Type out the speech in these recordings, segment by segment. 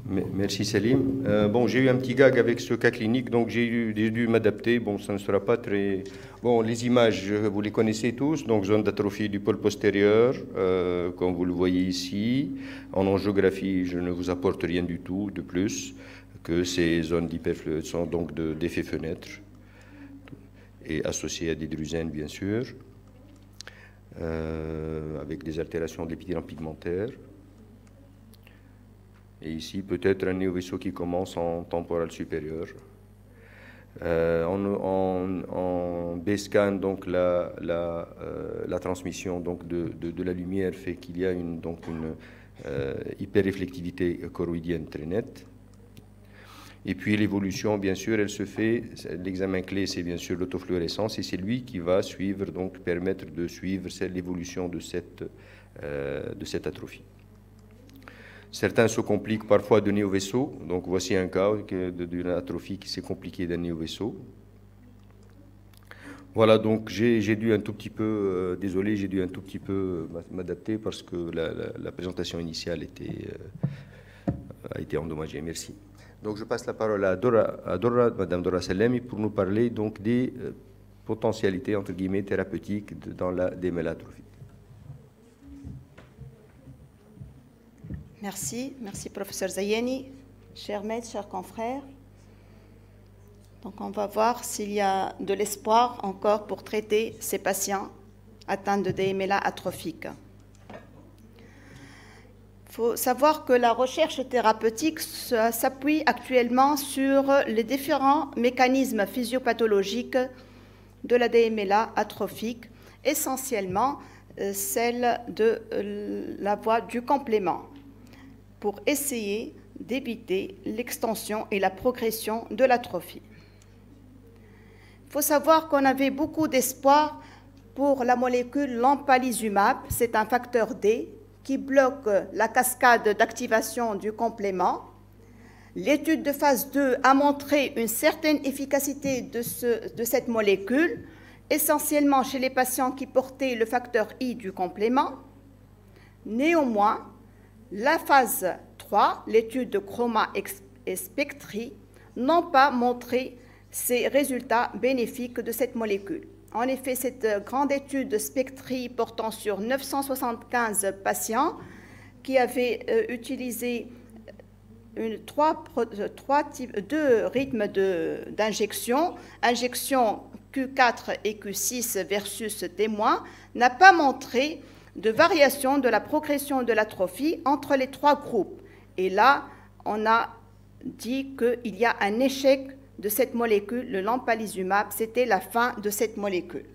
Merci Salim. Bon, j'ai eu un petit gag avec ce cas clinique, donc j'ai dû m'adapter. Bon, ça ne sera pas très... Bon, les images, vous les connaissez tous. Donc, zone d'atrophie du pôle postérieur, comme vous le voyez ici. En angiographie, je ne vous apporte rien du tout de plus que ces zones d'hyperfluorescence, donc d'effet fenêtre, et associées à des drusènes, bien sûr, avec des altérations de l'épithélien pigmentaire. Et ici, peut-être un néovaisseau qui commence en temporal supérieur. En B-scan, donc la transmission donc de la lumière fait qu'il y a une hyperréflectivité choroïdienne très nette. Et puis l'évolution, bien sûr, elle se fait. L'examen clé, c'est bien sûr l'autofluorescence, et c'est lui qui va suivre, donc permettre de suivre l'évolution de cette atrophie. Certains se compliquent parfois de néovaisseau. Donc voici un cas d'une atrophie qui s'est compliquée d'un néovaisseau. Voilà, donc j'ai dû un tout petit peu, désolé, j'ai dû un tout petit peu m'adapter parce que la présentation initiale a été endommagée. Merci. Donc je passe la parole à Madame Dora Salemi, pour nous parler donc des potentialités, entre guillemets, thérapeutiques dans la démélatrophie. Merci, professeur Zayeni, chers maîtres, chers confrères. Donc on va voir s'il y a de l'espoir encore pour traiter ces patients atteints de DMLA atrophique. Il faut savoir que la recherche thérapeutique s'appuie actuellement sur les différents mécanismes physiopathologiques de la DMLA atrophique, essentiellement celle de la voie du complément, pour essayer d'éviter l'extension et la progression de l'atrophie. Il faut savoir qu'on avait beaucoup d'espoir pour la molécule lampalizumab. C'est un facteur D qui bloque la cascade d'activation du complément. L'étude de phase 2 a montré une certaine efficacité de cette molécule, essentiellement chez les patients qui portaient le facteur I du complément. Néanmoins, la phase 3, l'étude de Chroma et Spectri, n'ont pas montré ces résultats bénéfiques de cette molécule. En effet, cette grande étude Spectri portant sur 975 patients qui avaient utilisé deux rythmes d'injection, injection Q4 et Q6 versus témoin, n'a pas montré de variation de la progression de l'atrophie entre les trois groupes. Et là, on a dit qu'il y a un échec de cette molécule, le lampalizumab, c'était la fin de cette molécule.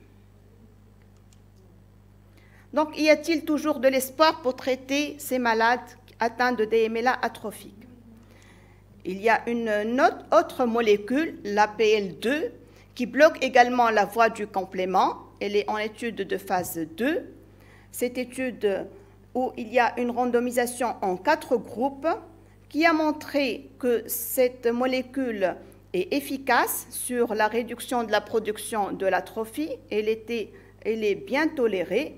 Donc, y a-t-il toujours de l'espoir pour traiter ces malades atteints de DMLA atrophique? Il y a une autre molécule, l'APL2, qui bloque également la voie du complément. Elle est en étude de phase 2. Cette étude où il y a une randomisation en 4 groupes qui a montré que cette molécule est efficace sur la réduction de la production de l'atrophie. Elle est bien tolérée.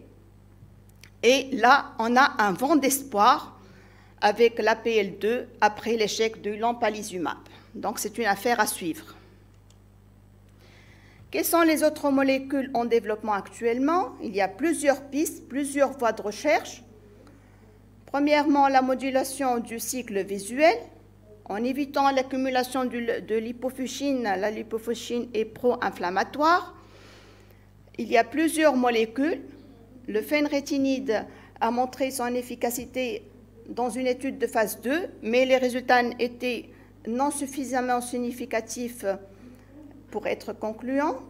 Et là, on a un vent d'espoir avec l'APL2 après l'échec du lampalizumab. Donc, c'est une affaire à suivre. Quelles sont les autres molécules en développement actuellement? Il y a plusieurs pistes, plusieurs voies de recherche. Premièrement, la modulation du cycle visuel, en évitant l'accumulation de l'hypofuscine. La lipofuscine est pro-inflammatoire. Il y a plusieurs molécules. Le phenrétinide a montré son efficacité dans une étude de phase 2, mais les résultats étaient non suffisamment significatifs pour être concluants.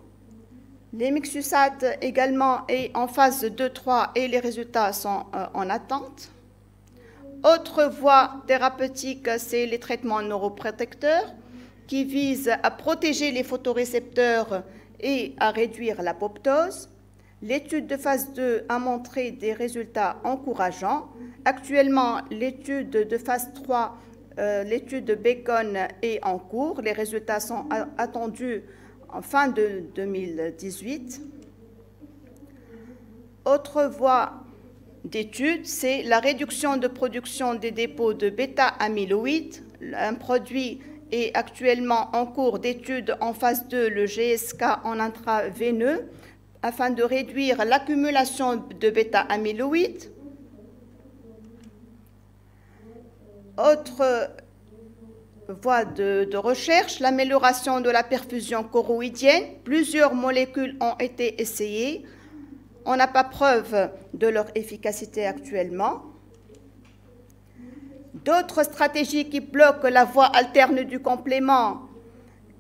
L'emixusat également est en phase 2-3 et les résultats sont en attente. Autre voie thérapeutique, c'est les traitements neuroprotecteurs qui visent à protéger les photorécepteurs et à réduire l'apoptose. L'étude de phase 2 a montré des résultats encourageants. Actuellement, l'étude de phase 3, l'étude de Bacon est en cours. Les résultats sont attendus en fin de 2018. Autre voie d'étude, c'est la réduction de production des dépôts de bêta-amyloïdes. Un produit est actuellement en cours d'étude en phase 2, le GSK en intraveineux, afin de réduire l'accumulation de bêta-amyloïdes. Autre voie de recherche, l'amélioration de la perfusion choroïdienne. Plusieurs molécules ont été essayées. On n'a pas preuve de leur efficacité actuellement. D'autres stratégies qui bloquent la voie alterne du complément,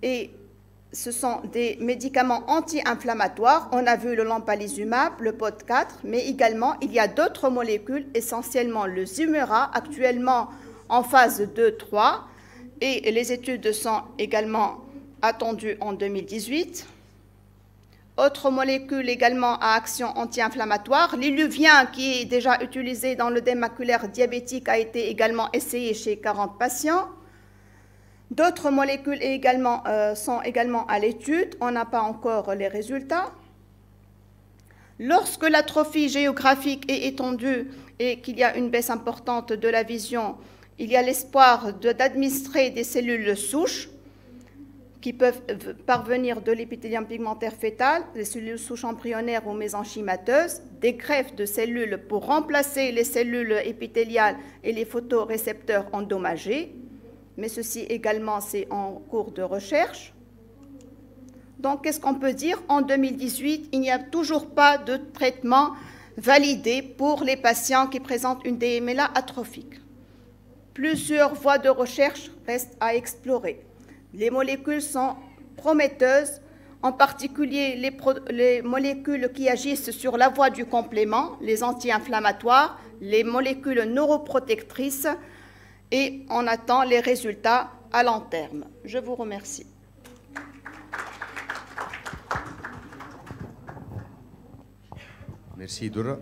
et ce sont des médicaments anti-inflammatoires. On a vu le lampalizumab, le POD4, mais également il y a d'autres molécules, essentiellement le Zumera, actuellement en phase 2-3, et les études sont également attendues en 2018. Autre molécule également à action anti-inflammatoire, l'Illuvien, qui est déjà utilisé dans l'œdème maculaire diabétique, a été également essayé chez 40 patients. D'autres molécules sont également à l'étude, on n'a pas encore les résultats. Lorsque l'atrophie géographique est étendue et qu'il y a une baisse importante de la vision, il y a l'espoir d'administrer des cellules souches qui peuvent parvenir de l'épithélium pigmentaire fœtal, des cellules souches embryonnaires ou mésenchymateuses, des greffes de cellules pour remplacer les cellules épithéliales et les photorécepteurs endommagés. Mais ceci également, c'est en cours de recherche. Donc, qu'est-ce qu'on peut dire? En 2018, il n'y a toujours pas de traitement validé pour les patients qui présentent une DMLA atrophique. Plusieurs voies de recherche restent à explorer. Les molécules sont prometteuses, en particulier les molécules qui agissent sur la voie du complément, les anti-inflammatoires, les molécules neuroprotectrices, et on attend les résultats à long terme. Je vous remercie. Merci, Dora.